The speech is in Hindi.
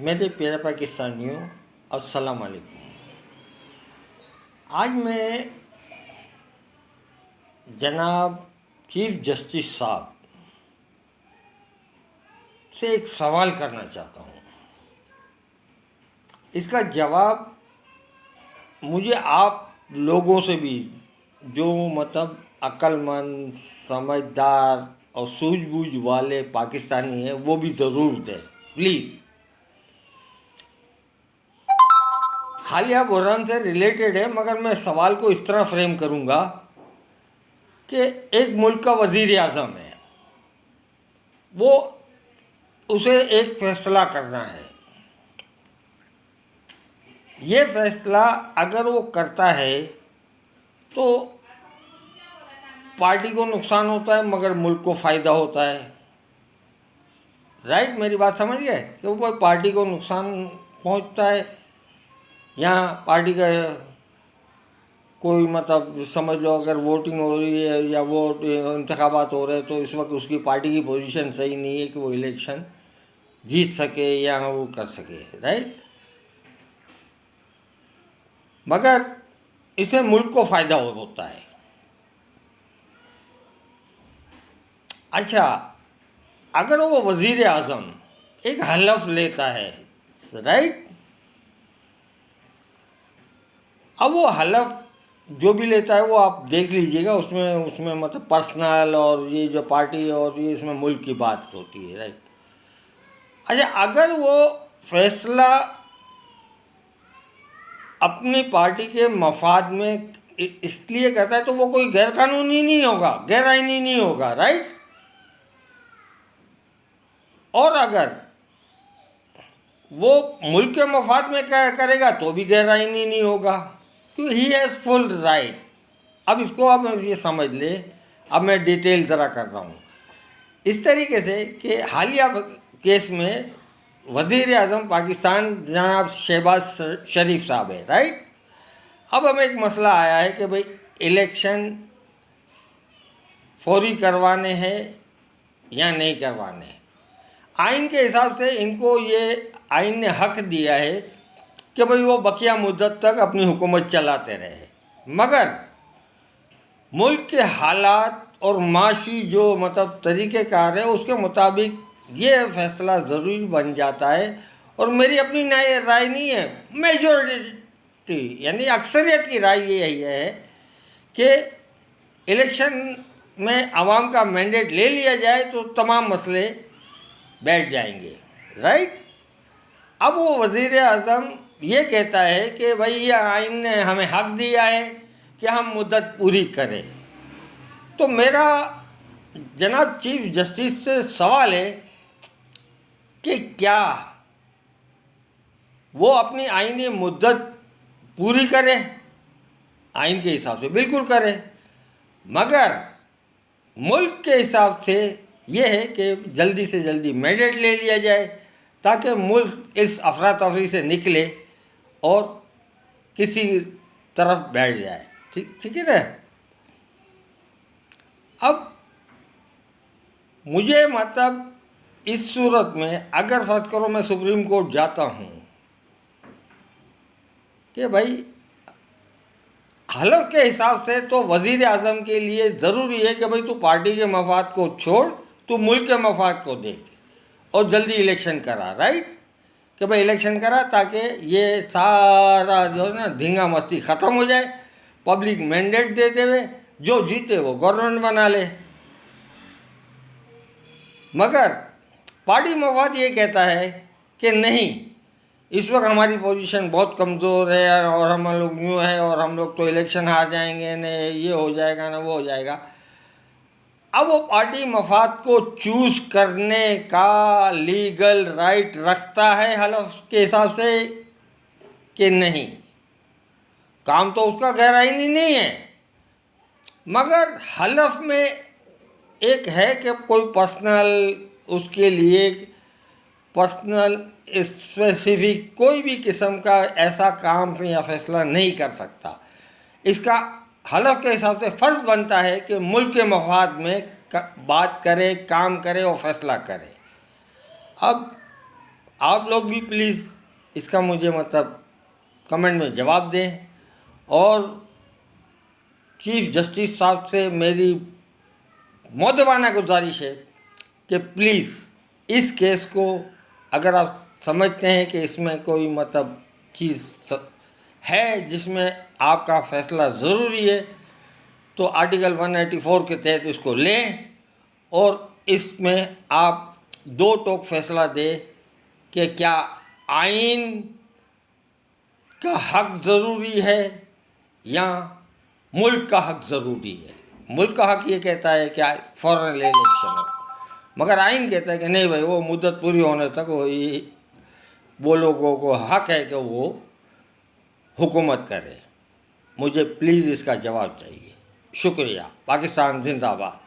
मेरे प्यारे पाकिस्तानियों, अस्सलाम वालेकुम। आज मैं जनाब चीफ जस्टिस साहब से एक सवाल करना चाहता हूँ। इसका जवाब मुझे आप लोगों से भी, जो मतलब अक्लमंद, समझदार और सूझबूझ वाले पाकिस्तानी हैं, वो भी ज़रूर दें प्लीज़। हालिया बहरान से रिलेटेड है, मगर मैं सवाल को इस तरह फ्रेम करूँगा कि एक मुल्क का वज़ीर आज़म है, वो उसे एक फ़ैसला करना है। ये फ़ैसला अगर वो करता है तो पार्टी को नुकसान होता है मगर मुल्क को फ़ायदा होता है। राइट, मेरी बात समझ गए कि वो पार्टी को नुकसान पहुंचता है या पार्टी का कोई मतलब समझ लो, अगर वोटिंग हो रही है या वोट इंतखाबात हो रहे हैं तो इस वक्त उसकी पार्टी की पोजीशन सही नहीं है कि वो इलेक्शन जीत सके या वो कर सके। राइट, मगर इससे मुल्क को फ़ायदा होता है। अच्छा, अगर वो वज़ीर आज़म एक हलफ लेता है, राइट, अब वो हलफ जो भी लेता है वो आप देख लीजिएगा, उसमें उसमें मतलब पर्सनल और ये जो पार्टी और ये इसमें मुल्क की बात होती है। राइट, अच्छा, अगर वो फैसला अपनी पार्टी के मफाद में इसलिए करता है तो वो कोई गैर कानूनी नहीं होगा, गैर आईनी नहीं होगा। राइट, और अगर वो मुल्क के मफाद में करेगा तो भी गैर आईनी नहीं होगा, क्योंकि ही हैज़ फुल राइट। अब इसको आप ये समझ ले, अब मैं डिटेल ज़रा कर रहा हूँ इस तरीके से कि हालिया केस में वज़ीर आज़म पाकिस्तान जनाब शहबाज शरीफ साहब है। राइट, अब हमें एक मसला आया है कि भाई इलेक्शन फौरी करवाने हैं या नहीं करवाने हैं। आइन के हिसाब से इनको ये आइन ने हक दिया है कि भाई वो बकिया मुद्दत तक अपनी हुकूमत चलाते रहे, मगर मुल्क के हालात और माशी जो मतलब तरीक़ेकार है उसके मुताबिक ये फ़ैसला ज़रूरी बन जाता है। और मेरी अपनी राय नहीं है, मेजॉरिटी यानी अक्सरियत की राय यही है कि इलेक्शन में आवाम का मैंडेट ले लिया जाए तो तमाम मसले बैठ जाएंगे। राइट, अब वो वज़ीर आज़म ये कहता है कि भाई ये आइन ने हमें हक दिया है कि हम मुद्दत पूरी करें, तो मेरा जनाब चीफ जस्टिस से सवाल है कि क्या वो अपनी आइनी मुद्दत पूरी करे? आइन के हिसाब से बिल्कुल करे, मगर मुल्क के हिसाब से ये है कि जल्दी से जल्दी मैंडेट ले लिया जाए ताकि मुल्क इस अफरा तफरी से निकले और किसी तरफ बैठ जाए। ठीक है ना। अब मुझे मतलब इस सूरत में अगर फ़र्ज़ करो मैं सुप्रीम कोर्ट जाता हूँ कि भाई हलफ के हिसाब से तो वज़ीर आज़म के लिए ज़रूरी है कि भाई तू पार्टी के मफाद को छोड़, तू मुल्क के मफाद को देख और जल्दी इलेक्शन करा। राइट, कि भाई इलेक्शन करा ताकि ये सारा जो है ना धींगा मस्ती ख़त्म हो जाए, पब्लिक मैंडेट दे देवे, जो जीते वो गवर्नमेंट बना ले। मगर पार्टी मफाद ये कहता है कि नहीं, इस वक्त हमारी पोजीशन बहुत कमज़ोर है और हम लोग यूँ हैं और हम लोग तो इलेक्शन हार जाएंगे, न ये हो जाएगा ना वो हो जाएगा। अब वो पार्टी मफाद को चूज़ करने का लीगल राइट रखता है हलफ के हिसाब से कि नहीं? काम तो उसका गैर आईनी नहीं है, मगर हलफ में एक है कि कोई पर्सनल उसके लिए पर्सनल स्पेसिफिक कोई भी किस्म का ऐसा काम या फैसला नहीं कर सकता। इसका हलफ के हिसाब से फ़र्ज़ बनता है कि मुल्क के मफाद में बात करे, काम करे और फैसला करे। अब आप लोग भी प्लीज़ इसका मुझे मतलब कमेंट में जवाब दें। और चीफ जस्टिस साहब से मेरी मौदवाना गुजारिश है कि प्लीज़ इस केस को अगर आप समझते हैं कि इसमें कोई मतलब चीज़ है जिसमें आपका फैसला ज़रूरी है, तो आर्टिकल 184 के तहत इसको लें और इसमें आप दो टोक फैसला दें कि क्या आइन का हक ज़रूरी है या मुल्क का हक ज़रूरी है। मुल्क का हक ये कहता है कि फ़ौरन इलेक्शन हो, मगर आइन कहता है कि नहीं भाई, वो मुद्दत पूरी होने तक वो लोगों को हक है कि वो हुकूमत करे। मुझे प्लीज़ इसका जवाब चाहिए। शुक्रिया। पाकिस्तान जिंदाबाद।